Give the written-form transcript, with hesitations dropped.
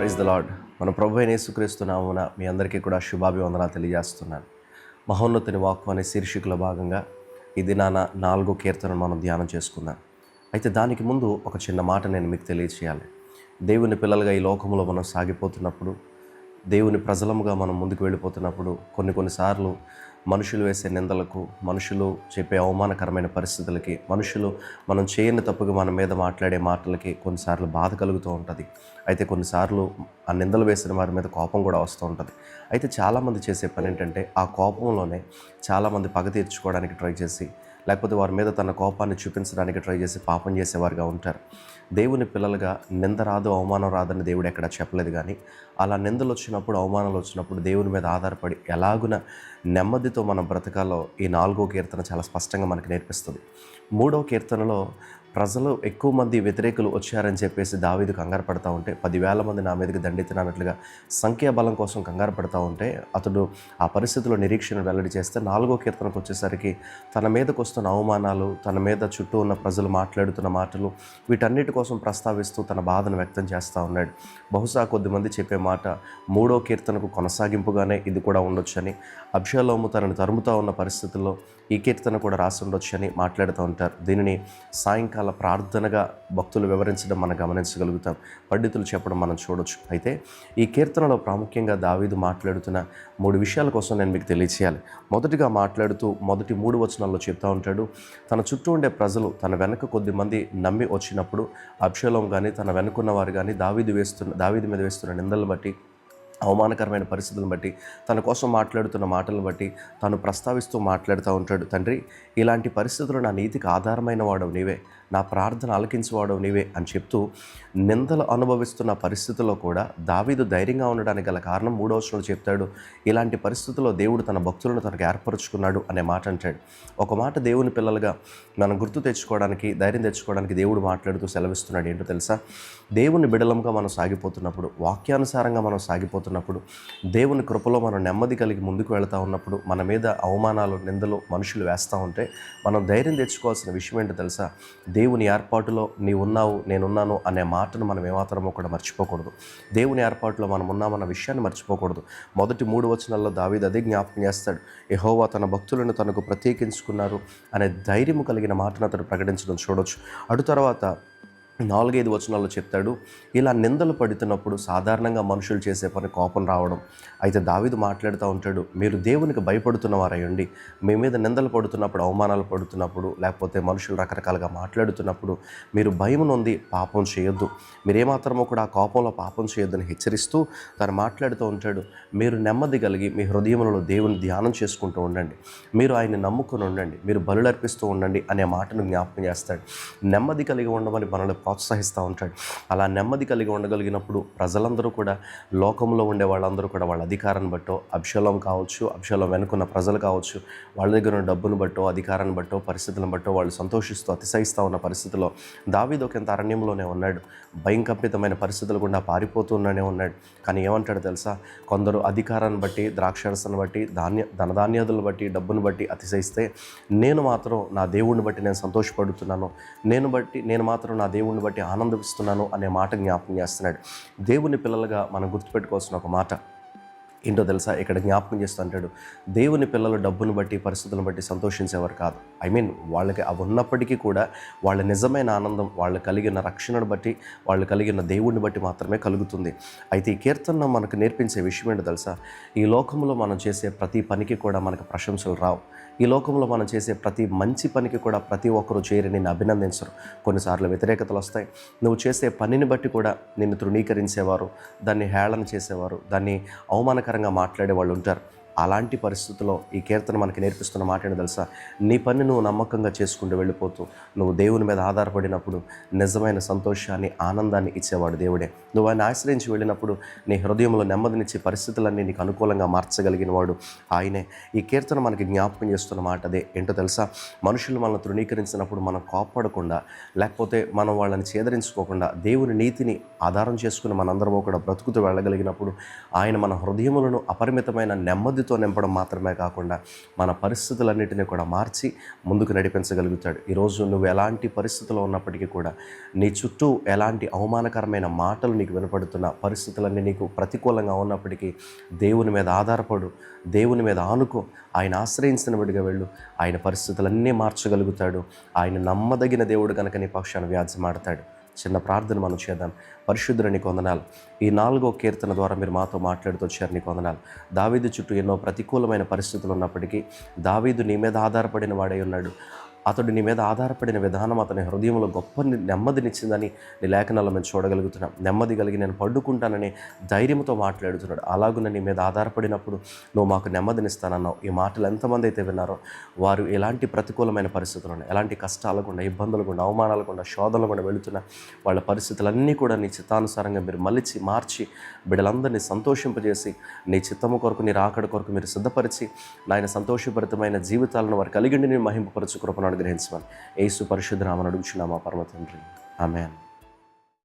Praise the lord. మన ప్రభు అయిన యేసుక్రీస్తు నామమున మీ అందరికీ కూడా శుభాభివందనాలు తెలియజేస్తున్నాను. మహోన్నతుని వాక్కు అనే శీర్షికలో భాగంగా ఈ దినాన 4వ కీర్తనను మనం ధ్యానం చేసుకుందాం. అయితే దానికి ముందు ఒక చిన్న మాట నేను మీకు తెలియచేయాలి. దేవుని పిల్లలుగా ఈ లోకంలో మనం సాగిపోతున్నప్పుడు, దేవుని ప్రజలముగా మనం ముందుకు వెళ్ళిపోతున్నప్పుడు కొన్నిసార్లు మనుషులు వేసే నిందలకు, మనుషులు చెప్పే అవమానకరమైన పరిస్థితులకి, మనుషులు మనం చేయని తప్పుగా మన మీద మాట్లాడే మాటలకి కొన్నిసార్లు బాధ కలుగుతూ ఉంటుంది. అయితే కొన్నిసార్లు ఆ నిందలు వేసిన వారి మీద కోపం కూడా వస్తూ ఉంటుంది. అయితే చాలామంది చేసే పని ఏంటంటే ఆ కోపంలోనే చాలామంది పగ తీర్చుకోవడానికి ట్రై చేసి, లేకపోతే వారి మీద తన కోపాన్ని చూపించడానికి ట్రై చేసి పాపం చేసేవారుగా ఉంటారు. దేవుని పిల్లలుగా నింద రాదు, అవమానం రాదని దేవుడు ఎక్కడా చెప్పలేదు. కానీ అలా నిందలు వచ్చినప్పుడు, అవమానాలు వచ్చినప్పుడు దేవుని మీద ఆధారపడి ఎలాగున నెమ్మదితో మనం బ్రతకాలో ఈ 4వ కీర్తన చాలా స్పష్టంగా మనకు నేర్పిస్తుంది. 3వ కీర్తనలో ప్రజలు ఎక్కువ మంది వ్యతిరేకులు వచ్చారని చెప్పేసి దావీదు కంగారు పడతా ఉంటే, 10,000 మంది నా మీదకి దండెత్తినట్లుగా సంఖ్యాబలం కోసం కంగారు పడతా ఉంటే అతడు ఆ పరిస్థితిలో నిరీక్షణ వెల్లడి చేస్తే 4వ కీర్తనకు వచ్చేసరికి తన మీదకు వస్తున్న అవమానాలు, తన మీద చుట్టూ ఉన్న ప్రజలు మాట్లాడుతున్న మాటలు, వీటన్నిటి కోసం ప్రస్తావిస్తూ తన బాధను వ్యక్తం చేస్తూ ఉన్నాడు. బహుశా కొద్దిమంది చెప్పే మాట 3వ కీర్తనకు కొనసాగింపుగానే ఇది కూడా ఉండొచ్చని, అబ్షాలోము తనను తరుముతూ ఉన్న పరిస్థితుల్లో ఈ కీర్తన కూడా రాసి ఉండొచ్చని మాట్లాడుతూ ఉంటారు. దీనిని సాయంకాల ప్రార్థనగా భక్తులు వివరించడం మనం గమనించగలుగుతాం, పండితులు చెప్పడం మనం చూడొచ్చు. అయితే ఈ కీర్తనలో ప్రాముఖ్యంగా దావీదు మాట్లాడుతున్న 3 విషయాల కోసం నేను మీకు తెలియచేయాలి. మొదటిగా మాట్లాడుతూ మొదటి 3 వచనాల్లో చెప్తా ఉంటాడు, తన చుట్టూ ఉండే ప్రజలు తన వెనక కొద్దిమంది నమ్మి వచ్చినప్పుడు అబ్షాలోము కానీ తన వెనుకున్న వారు కానీ దావీదు మీద వేస్తున్న నిందలను బట్టి, అవమానకరమైన పరిస్థితులను బట్టి, తన కోసం మాట్లాడుతున్న మాటలను బట్టి తను ప్రస్తావిస్తూ మాట్లాడుతూ ఉంటాడు. తండ్రి, ఇలాంటి పరిస్థితులు నా నీతికి ఆధారమైన వాడవు నీవే, నా ప్రార్థన ఆలకించేవాడవు నీవే అని చెప్తూ నిందలు అనుభవిస్తున్న పరిస్థితుల్లో కూడా దావీదు ధైర్యంగా ఉండడానికి గల కారణం 3వ వచనంలో చెప్తాడు. ఇలాంటి పరిస్థితుల్లో దేవుడు తన భక్తులను తనకు ఏర్పరచుకున్నాడు అనే మాట అంటాడు. ఒక మాట దేవుని పిల్లలుగా మనం గుర్తు తెచ్చుకోవడానికి, ధైర్యం తెచ్చుకోవడానికి దేవుడు మాట్లాడుతూ సెలవిస్తున్నాడు. ఏంటో తెలుసా? దేవుని బిడలంగా మనం సాగిపోతున్నప్పుడు, వాక్యానుసారంగా మనం సాగిపోతున్నప్పుడు, దేవుని కృపలో మనం నెమ్మది కలిగి ముందుకు వెళ్తూ ఉన్నప్పుడు మన మీద అవమానాలు, నిందలు మనుషులు వేస్తూ ఉంటే మనం ధైర్యం తెచ్చుకోవాల్సిన విషయం ఏంటో తెలుసా? దేవుని ఏర్పాటులో నీవున్నావు, నేనున్నాను అనే మాటను మనం ఏమాత్రమో కూడా మర్చిపోకూడదు. దేవుని ఏర్పాటులో మనం ఉన్నామన్న విషయాన్ని మర్చిపోకూడదు. మొదటి 3 వచనాల్లో దావీదు అదే జ్ఞాపకం చేస్తాడు. యెహోవా తన భక్తులను తనకు ప్రత్యేకించుకున్నారు అనే ధైర్యము కలిగిన మాటను అతడు ప్రకటించడం చూడొచ్చు. అటు తర్వాత 4-5 వచనాల్లో చెప్తాడు, ఇలా నిందలు పడుతున్నప్పుడు సాధారణంగా మనుషులు చేసే పని కోపం రావడం. అయితే దావీదు మాట్లాడుతూ ఉంటాడు, మీరు దేవునికి భయపడుతున్న వారయ్యండి, మీ మీద నిందలు పడుతున్నప్పుడు, అవమానాలు పడుతున్నప్పుడు, లేకపోతే మనుషులు రకరకాలుగా మాట్లాడుతున్నప్పుడు మీరు భయం నొంది పాపం చేయొద్దు, మీరేమాత్రమో కూడా ఆ కోపంలో పాపం చేయొద్దని హెచ్చరిస్తూ తను మాట్లాడుతూ ఉంటాడు. మీరు నెమ్మది కలిగి మీ హృదయంలో దేవుని ధ్యానం చేసుకుంటూ ఉండండి, మీరు ఆయన్ని నమ్ముకుని ఉండండి, మీరు బలులు అర్పిస్తూ ఉండండి అనే మాటను జ్ఞాపకం చేస్తాడు. నెమ్మది కలిగి ఉండమని మనల్ని ప్రోత్సహిస్తూ ఉంటాడు. అలా నెమ్మది కలిగి ఉండగలిగినప్పుడు ప్రజలందరూ కూడా, లోకంలో ఉండే వాళ్ళందరూ కూడా వాళ్ళ అధికారాన్ని బట్టో, అబ్షాలోము కావచ్చు, అబ్షాలోము వెనుకున్న ప్రజలు కావచ్చు, వాళ్ళ దగ్గర ఉన్న డబ్బును బట్టో, అధికారాన్ని బట్టో, పరిస్థితులను బట్టో వాళ్ళు సంతోషిస్తూ అతిశయిస్తూ ఉన్న పరిస్థితిలో దావీదు ఒకంత అరణ్యంలోనే ఉన్నాడు. భయంకపితమైన పరిస్థితులు గుండా పారిపోతూనే ఉన్నాడు. కానీ ఏమంటాడు తెలుసా? కొందరు అధికారాన్ని బట్టి, ద్రాక్షరసాన్ని బట్టి, ధనధాన్యాదులను బట్టి, డబ్బును బట్టి అతిశయిస్తే నేను మాత్రం నా దేవుడిని బట్టి నేను సంతోషపడుతున్నాను, నేను మాత్రం నా దేవుడిని బట్టి ఆనందిస్తున్నాను అనే మాట జ్ఞాపకం చేస్తున్నాడు. దేవుని పిల్లలుగా మనం గుర్తుపెట్టుకోవాల్సిన ఒక మాట ఏంటో తెలుసా? ఇక్కడ జ్ఞాపకం చేస్తూ అంటాడు, దేవుని పిల్లలు డబ్బును బట్టి, పరిస్థితులను బట్టి సంతోషించేవారు కాదు. వాళ్ళకి అవి ఉన్నప్పటికీ కూడా వాళ్ళ నిజమైన ఆనందం వాళ్ళు కలిగిన రక్షణను బట్టి, వాళ్ళు కలిగిన దేవుడిని బట్టి మాత్రమే కలుగుతుంది. అయితే ఈ కీర్తన మనకు నేర్పించే విషయం ఏంటో తెలుసా? ఈ లోకంలో మనం చేసే ప్రతి పనికి కూడా మనకు ప్రశంసలు రావు. ఈ లోకంలో మనం చేసే ప్రతి మంచి పనికి కూడా ప్రతి ఒక్కరూ చేరి నిన్ను అభినందించరు. కొన్నిసార్లు వ్యతిరేకతలు వస్తాయి. నువ్వు చేసే పనిని బట్టి కూడా నిన్ను తృణీకరించేవారు, దాన్ని హేళన చేసేవారు, దాన్ని అవమానకరంగా మాట్లాడే వాళ్ళు ఉంటారు. అలాంటి పరిస్థితుల్లో ఈ కీర్తన మనకి నేర్పిస్తున్న మాట ఏంటో తెలుసా? నీ పని నువ్వు నమ్మకంగా చేసుకుంటూ వెళ్ళిపోతూ నువ్వు దేవుని మీద ఆధారపడినప్పుడు నిజమైన సంతోషాన్ని, ఆనందాన్ని ఇచ్చేవాడు దేవుడే. నువ్వు ఆయన ఆశ్రయించి వెళ్ళినప్పుడు నీ హృదయంలో నెమ్మదినిచ్చే పరిస్థితులన్నీ నీకు అనుకూలంగా మార్చగలిగిన వాడు ఆయనే. ఈ కీర్తన మనకి జ్ఞాపకం చేస్తున్న మాట అదే. ఏంటో తెలుసా? మనుషులు మనల్ని తృణీకరించినప్పుడు మనం కోప్పడకుండా, లేకపోతే మనం వాళ్ళని ఛేదరించుకోకుండా దేవుని నీతిని ఆధారం చేసుకుని మనందరము కూడా బ్రతుకుతూ వెళ్ళగలిగినప్పుడు ఆయన మన హృదయములను అపరిమితమైన నెమ్మదితో నెమ్మదితో నింపడం మాత్రమే కాకుండా మన పరిస్థితులన్నిటినీ కూడా మార్చి ముందుకు నడిపించగలుగుతాడు. ఈరోజు నువ్వు ఎలాంటి పరిస్థితుల్లో ఉన్నప్పటికీ కూడా నీ చుట్టూ ఎలాంటి అవమానకరమైన మాటలు నీకు వినపడుతున్న పరిస్థితులన్నీ నీకు ప్రతికూలంగా ఉన్నప్పటికీ దేవుని మీద ఆధారపడు, దేవుని మీద ఆనుకో, ఆయన ఆశ్రయించిన విడిగా వెళ్ళు. ఆయన పరిస్థితులన్నీ మార్చగలుగుతాడు. ఆయన నమ్మదగిన దేవుడు కనుక నీ పక్షాన వ్యాజ్యమాడతాడు. చిన్న ప్రార్థన మనం చేద్దాం. పరిశుద్ధుని నీకు వందనాలు. ఈ 4వ కీర్తన ద్వారా మీరు మాతో మాట్లాడుతూ వచ్చారు, నీకు వందనాలు. దావీదు చుట్టూ ఎన్నో ప్రతికూలమైన పరిస్థితులు ఉన్నప్పటికీ దావీదు నీ మీద ఆధారపడిన వాడై ఉన్నాడు. అతడు నీ మీద ఆధారపడిన విధానం అతని హృదయంలో గొప్ప నెమ్మదినిచ్చిందని నీ లేఖనాల్లో మేము చూడగలుగుతున్నాం. నెమ్మది కలిగి నేను పడుకుంటానని ధైర్యంతో మాట్లాడుతున్నాడు. అలాగున నీ మీద ఆధారపడినప్పుడు నువ్వు మాకు నెమ్మదినిస్తానన్నావు. ఈ మాటలు ఎంతమంది అయితే విన్నారో వారు ఎలాంటి ప్రతికూలమైన పరిస్థితులు ఉన్నాయి, ఎలాంటి కష్టాలు గుండా, ఇబ్బందులు గుండా, అవమానాలు గుండా, శోధనలు గుండా వెళుతున్న వాళ్ళ పరిస్థితులన్నీ కూడా నీ చిత్తానుసారంగా మీరు మలిచి మార్చి బిడ్డలందరినీ సంతోషింపజేసి నీ చిత్తము కొరకు, నీ రాకడ కొరకు మీరు సిద్ధపరిచి నాయన సంతోషభరితమైన జీవితాలను వారు కలిగిండి నేను మహింపపరచు కృపను అనుగ్రహించమని యేసు పరిశుద్ధ నామమున అడుగుచున్నాము పరమ తండ్రి. ఆమేన్.